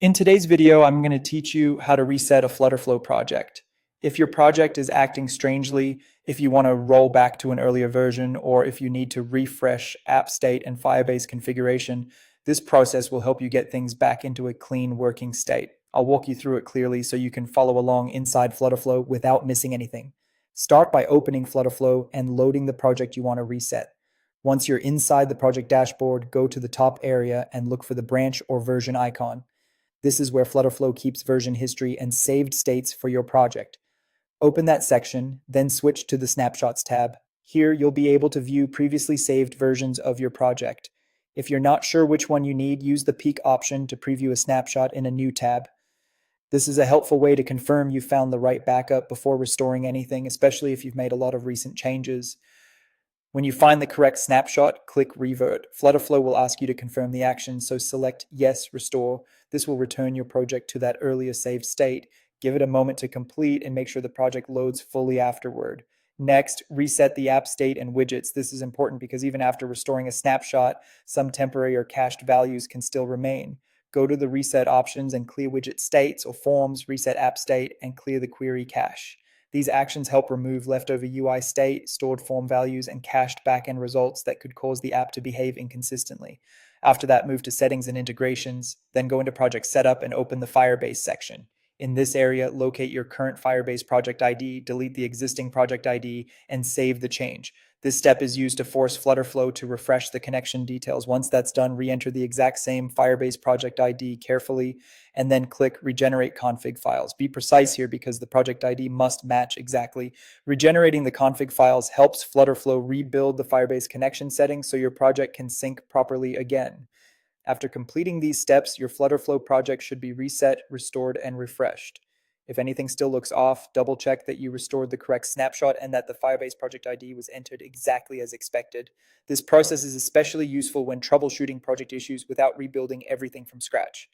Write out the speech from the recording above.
In today's video, I'm going to teach you how to reset a FlutterFlow project. If your project is acting strangely, if you want to roll back to an earlier version, or if you need to refresh app state and Firebase configuration, this process will help you get things back into a clean working state. I'll walk you through it clearly so you can follow along inside FlutterFlow without missing anything. Start by opening FlutterFlow and loading the project you want to reset. Once you're inside the project dashboard, go to the top area and look for the branch or version icon. This is where FlutterFlow keeps version history and saved states for your project. Open that section, then switch to the Snapshots tab. Here, you'll be able to view previously saved versions of your project. If you're not sure which one you need, use the peek option to preview a snapshot in a new tab. This is a helpful way to confirm you found the right backup before restoring anything, especially if you've made a lot of recent changes. When you find the correct snapshot, click Revert. FlutterFlow will ask you to confirm the action, so select Yes, Restore. This will return your project to that earlier saved state. Give it a moment to complete and make sure the project loads fully afterward. Next, reset the app state and widgets. This is important because even after restoring a snapshot, some temporary or cached values can still remain. Go to the reset options and clear widget states or forms, reset app state, and clear the query cache. These actions help remove leftover UI state, stored form values, and cached backend results that could cause the app to behave inconsistently. After that, move to Settings and Integrations, then go into Project Setup and open the Firebase section. In this area, locate your current Firebase project ID, delete the existing project ID, and save the change. This step is used to force FlutterFlow to refresh the connection details. Once that's done, re-enter the exact same Firebase project ID carefully, and then click Regenerate Config Files. Be precise here because the project ID must match exactly. Regenerating the config files helps FlutterFlow rebuild the Firebase connection settings so your project can sync properly again. After completing these steps, your FlutterFlow project should be reset, restored, and refreshed. If anything still looks off, double check that you restored the correct snapshot and that the Firebase project ID was entered exactly as expected. This process is especially useful when troubleshooting project issues without rebuilding everything from scratch.